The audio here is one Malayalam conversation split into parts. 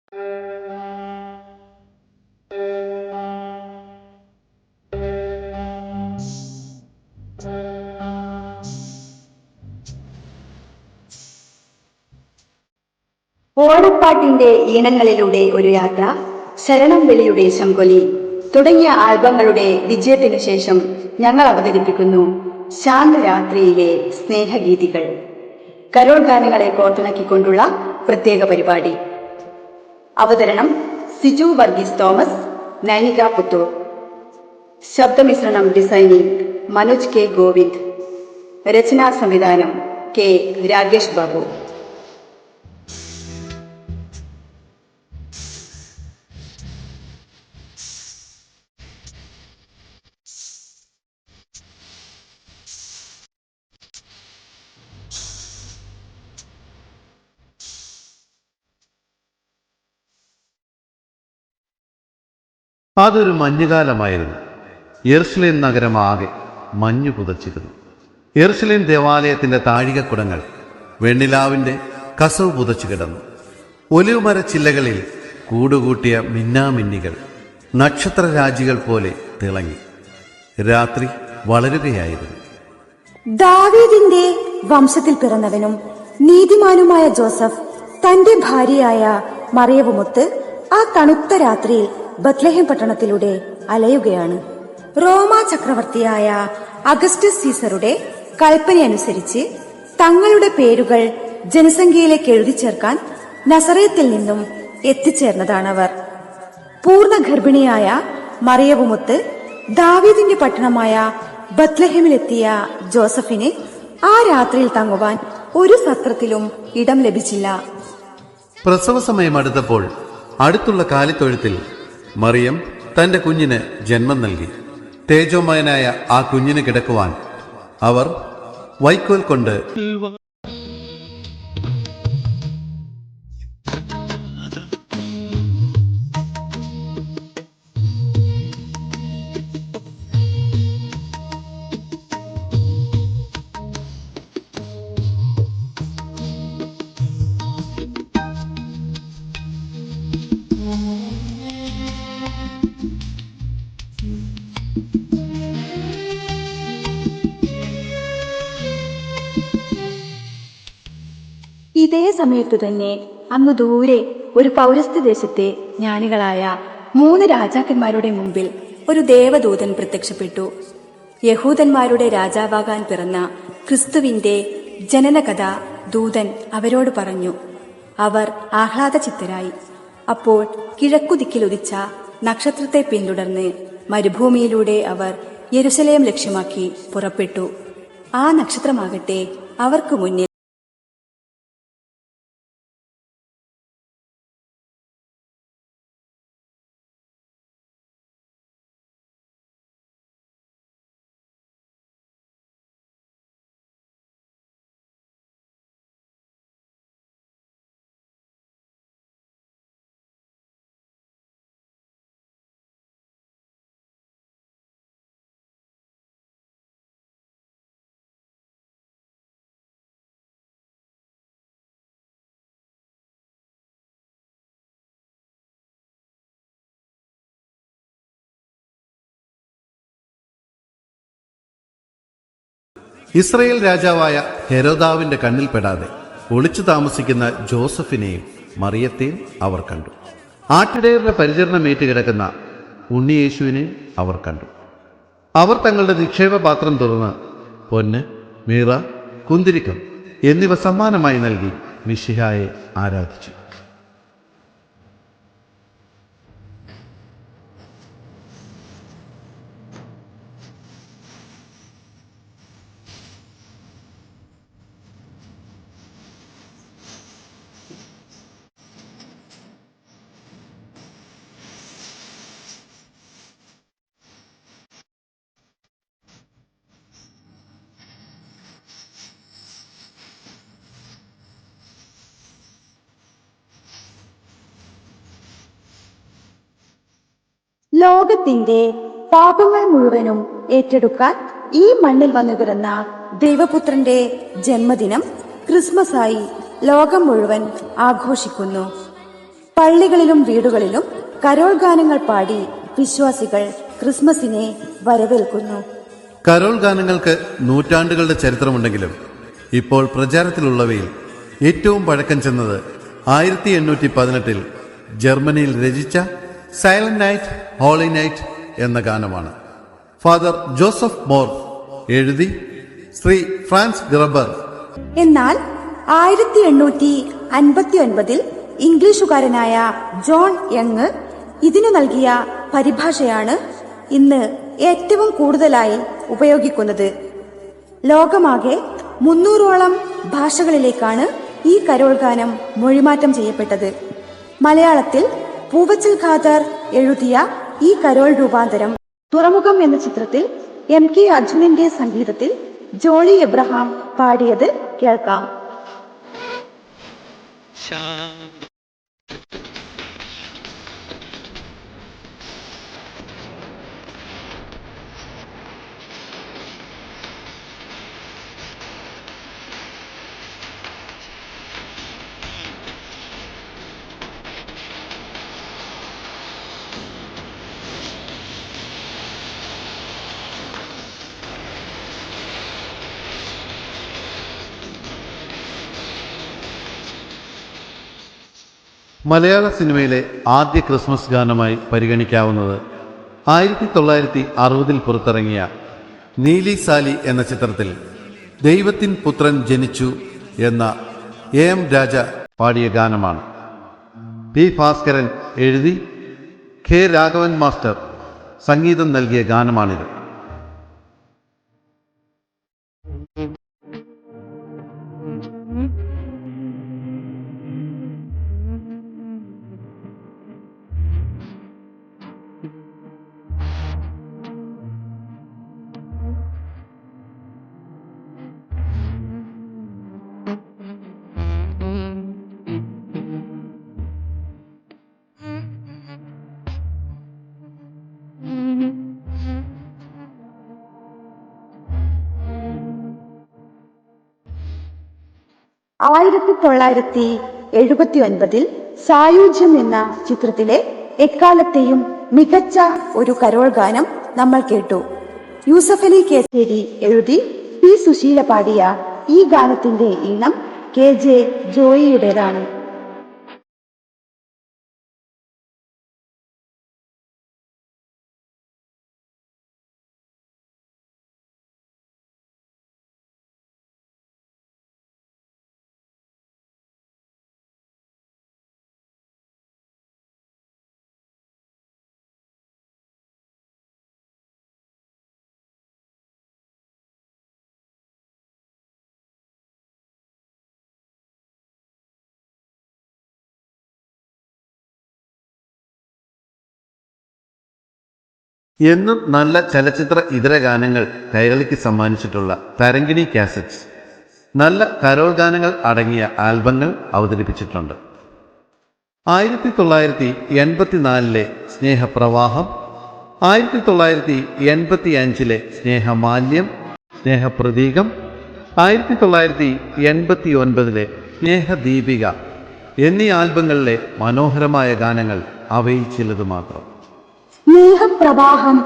ഓണപ്പാട്ടിന്റെ ഈണങ്ങളിലൂടെ ഒരു യാത്ര, ശരണം വിളിയുടെ ശംഖൊലി തുടങ്ങിയ ആൽബങ്ങളുടെ വിജയത്തിനു ശേഷം ഞങ്ങൾ അവതരിപ്പിക്കുന്നു ശാന്തരാത്രിയിലെ സ്നേഹഗീതികൾ. കരോൾ ഗാനങ്ങളെ കോർത്തിണക്കിക്കൊണ്ടുള്ള പ്രത്യേക പരിപാടി. അവതരണം സിജു വർഗീസ് തോമസ്, നൈനിക പുത്തൂർ. ശബ്ദമിശ്രണം ഡിസൈനിങ് മനോജ് കെ ഗോവിന്ദ്. രചനാ സംവിധാനം കെ രാകേഷ് ബാബു. അതൊരു മഞ്ഞുകാലമായിരുന്നു. യെരുശലേം നഗരമാകെ മഞ്ഞു പുതച്ചിരുന്നു. യെരുശലേം ദേവാലയത്തിന്റെ താഴികക്കുടങ്ങൾ വെണ്ണിലാവിന്റെ കസവ് പുതച്ചു കിടന്നു. ഒലിവുമര ചില്ലകളിൽ കൂടുകൂട്ടിയ മിന്നാമിന്നികൾ നക്ഷത്രരാജികൾ പോലെ തിളങ്ങി. രാത്രി വളരുകയായിരുന്നു. ദാവീദിന്റെ വംശത്തിൽ പിറന്നവനും നീതിമാനുമായ ജോസഫ് തന്റെ ഭാര്യയായ മറിയവുമൊത്ത് ആ തണുത്ത രാത്രിയിൽ ബത്ലഹേം പട്ടണത്തിലൂടെ അലയുകയാണ്. റോമാ ചക്രവർത്തിയായ അഗസ്റ്റസ് സീസറുടെ കൽപ്പനയനുസരിച്ച് തങ്ങളുടെ പേരുകൾ ജനസംഖ്യയിലേക്ക് എഴുതി ചേർക്കാൻ നസറേത്തിൽ നിന്നും എത്തിച്ചേർന്നതാണവർ. പൂർണ്ണ ഗർഭിണിയായ മറിയവുമൊത്ത് ദാവീദിന്റെ പട്ടണമായ ബത്ലഹേമിലെത്തിയ ജോസഫിന് ആ രാത്രിയിൽ തങ്ങുവാൻ ഒരു സത്രത്തിലും ഇടം ലഭിച്ചില്ല. പ്രസവ സമയം അടുത്തപ്പോൾ അടുത്തുള്ള കാലിത്തൊഴുത്തിൽ മറിയം തന്റെ കുഞ്ഞിന് ജന്മം നൽകി. തേജോമയനായ ആ കുഞ്ഞിന് കിടക്കുവാൻ അവർ വൈക്കോൽ കൊണ്ട് ഇതേ സമയത്തു തന്നെ അങ്ങ് ദൂരെ ഒരു പൗരസ്ത്യ ദേശത്തെ ജ്ഞാനികളായ 3 രാജാക്കന്മാരുടെ മുമ്പിൽ ഒരു ദേവദൂതൻ പ്രത്യക്ഷപ്പെട്ടു. യഹൂദന്മാരുടെ രാജാവാകാൻ പിറന്ന ക്രിസ്തുവിന്റെ ജനനകഥ ദൂതൻ അവരോട് പറഞ്ഞു. അവർ ആഹ്ലാദചിത്തരായി. അപ്പോൾ കിഴക്കുദിക്കിലുദിച്ച നക്ഷത്രത്തെ പിന്തുടർന്ന് മരുഭൂമിയിലൂടെ അവർ യെരുശലേം ലക്ഷ്യമാക്കി പുറപ്പെട്ടു. ആ നക്ഷത്രമാകട്ടെ അവർക്ക് മുന്നിൽ ഇസ്രയേൽ രാജാവായ ഹെരോദാവിന്റെ കണ്ണിൽപ്പെടാതെ ഒളിച്ചു താമസിക്കുന്ന ജോസഫിനെയും മറിയത്തെയും അവർ കണ്ടു. ആട്ടിടയരുടെ പരിചരണമേറ്റ് കിടക്കുന്ന ഉണ്ണിയേശുവിനെ അവർ കണ്ടു. അവർ തങ്ങളുടെ നിക്ഷേപ പാത്രം തുറന്ന് പൊന്ന്, മീറ, കുന്തിരിക്കം എന്നിവ സമ്മാനമായി നൽകി മിശിഹായെ ആരാധിച്ചു. ലോകത്തിന്റെ പാപങ്ങൾ മുഴുവനും ഏറ്റെടുക്കാൻ ഈ മണ്ണിൽ വന്നു പിറന്ന ദൈവപുത്രന്റെ ജന്മദിനം ക്രിസ്മസായി ലോകം മുഴുവൻ ആഘോഷിക്കുന്നു. പള്ളികളിലും വീടുകളിലും കരോൾ ഗാനങ്ങൾ പാടി വിശ്വാസികൾ ക്രിസ്മസിനെ വരവേൽക്കുന്നു. കരോൾ ഗാനങ്ങൾക്ക് നൂറ്റാണ്ടുകളുടെ ചരിത്രമുണ്ടെങ്കിലും ഇപ്പോൾ പ്രചാരത്തിലുള്ളവയിൽ ഏറ്റവും പഴക്കം ചെന്നത് 1818 ജർമ്മനിയിൽ രചിച്ച സൈലന്റ് നൈറ്റ് ഹോളി നൈറ്റ് എന്ന ഗാനമാണ്. ഫാദർ ജോസഫ് മോർ എഴുതി ശ്രീ ഫ്രാൻസ് ഗ്രബർ. എന്നാൽ 1859 ഇംഗ്ലീഷുകാരനായ ജോൺ യങ് ഇതിനു നൽകിയ പരിഭാഷയാണ് ഇന്ന് ഏറ്റവും കൂടുതലായി ഉപയോഗിക്കുന്നത്. ലോകമാകെ 300ഓളം ഭാഷകളിലേക്കാണ് ഈ കരോൾ ഗാനം മൊഴിമാറ്റം ചെയ്യപ്പെട്ടത്. മലയാളത്തിൽ പൂവച്ചൽ ഖാദർ എഴുതിയ ഈ കരോൾ രൂപാന്തരം തുറമുഖം എന്ന ചിത്രത്തിൽ MK അർജുനന്റെ സംഗീതത്തിൽ ജോളി എബ്രഹാം പാടിയത് കേൾക്കാം. മലയാള സിനിമയിലെ ആദ്യ ക്രിസ്മസ് ഗാനമായി പരിഗണിക്കാവുന്നത് 1960 പുറത്തിറങ്ങിയ നീലി സാലി എന്ന ചിത്രത്തിൽ ദൈവത്തിൻ പുത്രൻ ജനിച്ചു എന്ന AM രാജ പാടിയ ഗാനമാണ്. പി ഭാസ്കരൻ എഴുതി K രാഘവൻ മാസ്റ്റർ സംഗീതം നൽകിയ ഗാനമാണിത്. (1979) സായുജ്യം എന്ന ചിത്രത്തിലെ എക്കാലത്തെയും മികച്ച ഒരു കരോൾ ഗാനം നമ്മൾ കേട്ടു. യൂസഫലി കേച്ചേരി എഴുതി പി സുശീല പാടിയ ഈ ഗാനത്തിന്റെ ഈണം KJ ജോയിയുടേതാണ്. എന്നും നല്ല ചലച്ചിത്ര ഇതര ഗാനങ്ങൾ കൈരളിക്ക് സമ്മാനിച്ചിട്ടുള്ള തരങ്കിണി കാസറ്റ്സ് നല്ല കരോൾ ഗാനങ്ങൾ അടങ്ങിയ ആൽബങ്ങൾ അവതരിപ്പിച്ചിട്ടുണ്ട്. 1984 സ്നേഹപ്രവാഹം, 1985 സ്നേഹമാല്യം, സ്നേഹപ്രതീകം, 1989 സ്നേഹദീപിക എന്നീ ആൽബങ്ങളിലെ മനോഹരമായ ഗാനങ്ങൾ അവയിൽ ചിലത് മാത്രം. സ്നേഹപ്രവാഹം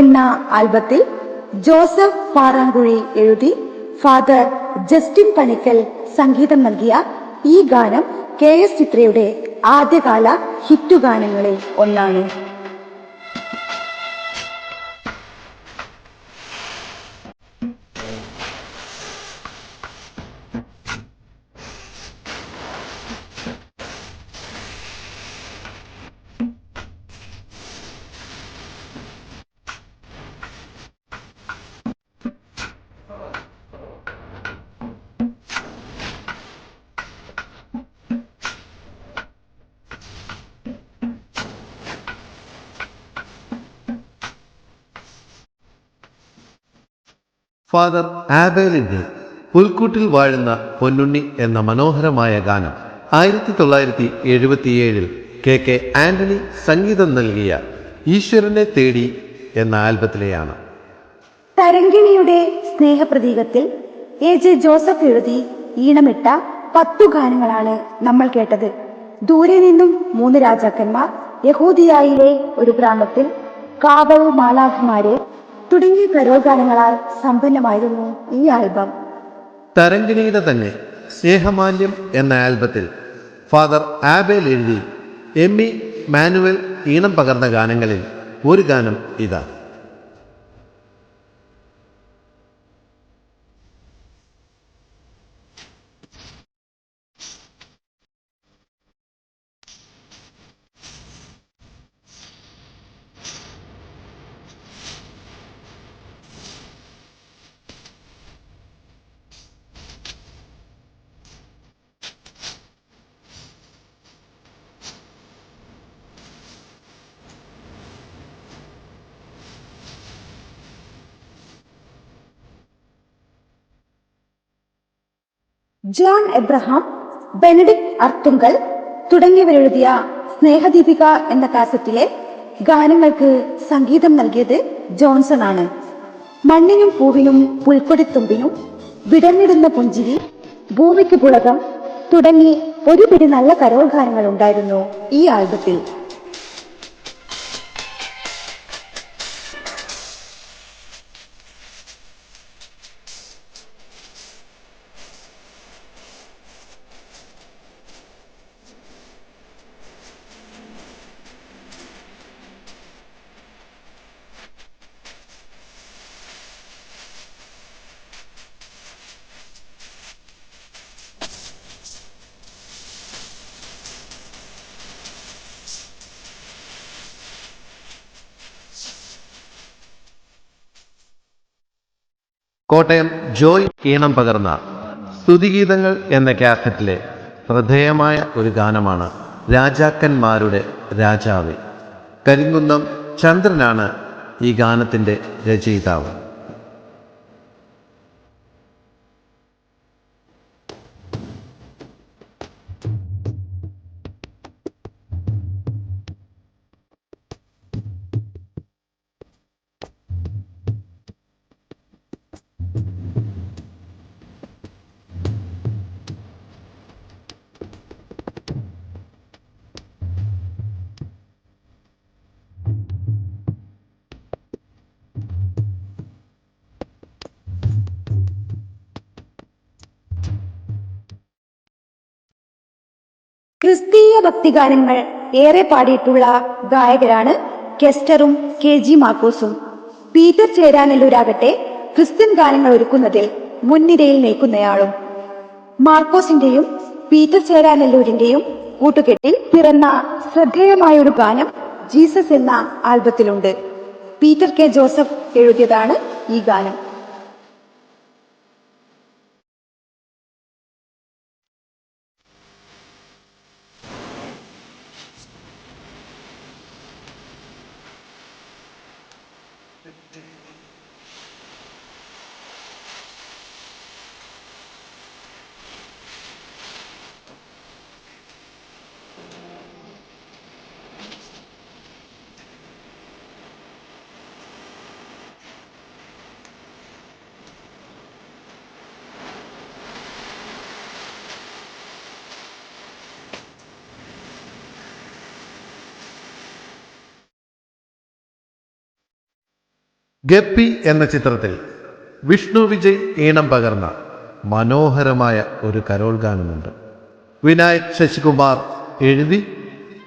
എന്ന ആൽബത്തിൽ ജോസഫ് പാറാങ്കുഴി എഴുതി ഫാദർ ജസ്റ്റിൻ പണിക്കൽ സംഗീതം നൽകിയ ഈ ഗാനം KS ചിത്രയുടെ ആദ്യകാല ഹിറ്റുഗാനങ്ങളിൽ ഒന്നാണ്. ഫാദർ ആബേലിന്റെ പുൽക്കൂട്ടിൽ വാഴുന്ന പൊന്നുണ്ണി എന്ന മനോഹരമായ ഗാനം 1977 KK ആന്റണി സംഗീതം നൽകിയ ഈശ്വരനെ തേടി എന്ന ആൽബത്തിലെയാണ്. തരങ്കിണിയുടെ സ്നേഹപ്രതീകത്തിൽ AJ ജോസഫ് എഴുതി ഈണമിട്ട 10 ഗാനങ്ങളാണ് നമ്മൾ കേട്ടത്. ദൂരെ നിന്നും 3 രാജാക്കന്മാർ, യഹൂദിയായിലെ ഒരു ഗ്രാമത്തിൽ, കാവൽ, മാലാഖമാരെ തുടങ്ങിയ കരോൾ ഗാനങ്ങളാൽ സമ്പന്നമായിരുന്നു ഈ ആൽബം. തരംഗിണിയുടെ തന്നെ സ്നേഹമാല്യം എന്ന ആൽബത്തിൽ ഫാദർ ആബേൽ എഴുതി എമ്മി മാനുവൽ ഈണം പകർന്ന ഗാനങ്ങളിൽ ഒരു ഗാനം ഇതാ. ജോൺ എബ്രഹാം, ബെനഡിക്ട് അർത്തുങ്കൽ തുടങ്ങിയവരെഴുതിയ സ്നേഹദീപിക എന്ന കാസറ്റിലെ ഗാനങ്ങൾക്ക് സംഗീതം നൽകിയത് ജോൺസൺ ആണ്. മണ്ണിനും പൂവിനും പുൽക്കൊടിത്തുമ്പിനും വിടർന്നിടുന്ന പുഞ്ചിരി, ഭൂമിക്ക് പുളകം തുടങ്ങി ഒരു പിടി നല്ല കരോൾ ഗാനങ്ങൾ ഉണ്ടായിരുന്നു ഈ ആൽബത്തിൽ. കോട്ടയം ജോയ് ഈണം പകർന്ന സ്തുതിഗീതങ്ങൾ എന്ന കാസറ്റിലെ ശ്രദ്ധേയമായ ഒരു ഗാനമാണ് രാജാക്കന്മാരുടെ രാജാവേ. കരിങ്കുന്നം ചന്ദ്രനാണ് ഈ ഗാനത്തിൻ്റെ രചയിതാവ്. ക്രിസ്തീയ ഭക്തിഗാനങ്ങൾ ഏറെ പാടിയിട്ടുള്ള ഗായകരാണ് കെസ്റ്ററും KG മാർക്കോസും. പീറ്റർ ചേരാനെല്ലൂരാകട്ടെ ക്രിസ്ത്യൻ ഗാനങ്ങൾ ഒരുക്കുന്നതിൽ മുൻനിരയിൽ നിൽക്കുന്നയാളും. മാർക്കോസിന്റെയും പീറ്റർ ചേരാനെല്ലൂരിന്റെയും കൂട്ടുകെട്ടിൽ പിറന്ന ശ്രദ്ധേയമായൊരു ഗാനം ജീസസ് എന്ന ആൽബത്തിലുണ്ട്. Peter K. ജോസഫ് എഴുതിയതാണ് ഈ ഗാനം. ഗപ്പി എന്ന ചിത്രത്തിൽ വിഷ്ണു വിജയ് ഈണം പകർന്ന മനോഹരമായ ഒരു കരോൾ ഗാനമുണ്ട്. വിനായക് ശശികുമാർ എഴുതി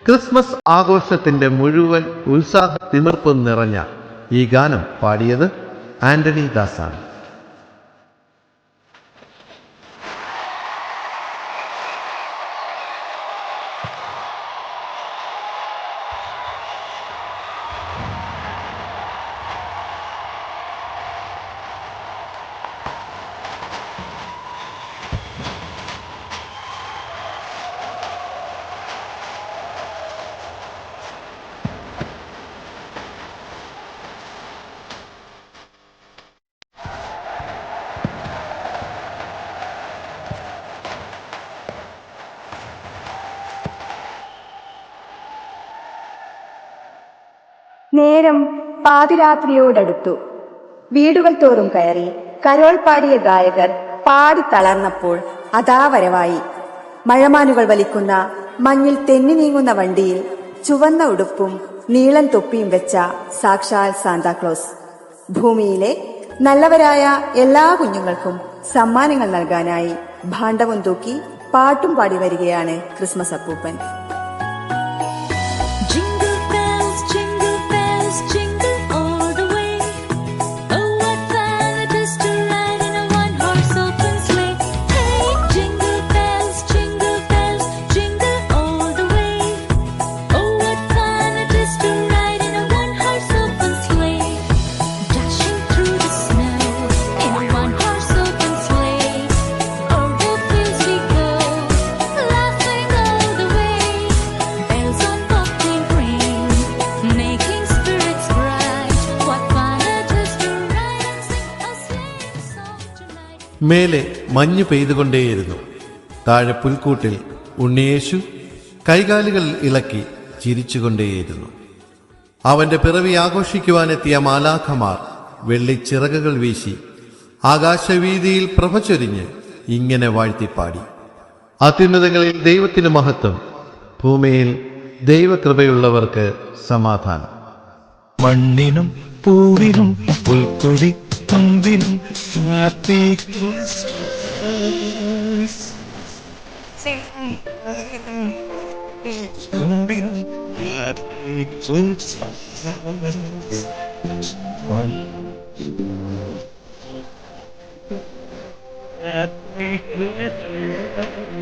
ക്രിസ്മസ് ആഘോഷത്തിൻ്റെ മുഴുവൻ ഉത്സാഹ തിമിർപ്പും നിറഞ്ഞ ഈ ഗാനം പാടിയത് ആന്റണി ദാസാണ്. നേരം പാതിരാത്രിയോടടുത്തു. വീടുകൾ തോറും കയറി കരോൾ പാടിയ ഗായകർ പാടി തളർന്നപ്പോൾ അതാ വരവായി. മഴമാനുകൾ വലിക്കുന്ന മഞ്ഞിൽ തെന്നി നീങ്ങുന്ന വണ്ടിയിൽ ചുവന്ന ഉടുപ്പും നീളൻ തൊപ്പിയും വെച്ച സാക്ഷാൽ സാന്താക്ലോസ് ഭൂമിയിലെ നല്ലവരായ എല്ലാ കുഞ്ഞുങ്ങൾക്കും സമ്മാനങ്ങൾ നൽകാനായി ഭാണ്ഡവും തൂക്കി പാട്ടും പാടി വരികയാണ് ക്രിസ്മസ് അപ്പൂപ്പൻ. Jingle bells, jingle all the way. Oh, what fun it is to ride in a one-horse open sleigh. Hey, jingle bells, jingle all the way. Oh, what fun it is to ride in a one-horse open sleigh. Dashing through the snow in a one-horse open sleigh. O'er the fields we go, laughing all the way. Bells on bobtail ring, making spirits bright. What fun it is to ride and sing a sleighing song tonight. മേലെ മഞ്ഞ് പെയ്തുകൊണ്ടേയിരുന്നു. താഴെ പുൽക്കൂട്ടിൽ ഉണ്ണിയേശു കൈകാലുകൾ ഇളക്കി ചിരിച്ചുകൊണ്ടേയിരുന്നു. അവന്റെ പിറവി ആഘോഷിക്കുവാനെത്തിയ മാലാഖമാർ വെള്ളിച്ചിറകുകൾ വീശി ആകാശവീതിയിൽ പ്രഭ ചൊരിഞ്ഞ് ഇങ്ങനെ വാഴ്ത്തിപ്പാടി: അത്യുന്നതങ്ങളിൽ ദൈവത്തിന് മഹത്വം, ഭൂമിയിൽ ദൈവകൃപയുള്ളവർക്ക് സമാധാനം. മണ്ണിനും പൂവിനും പുൽക്കൊടി തുമ്പിനും ഹാപ്പി തുമ്പിനും ഹാപ്പി ഹാപ്പി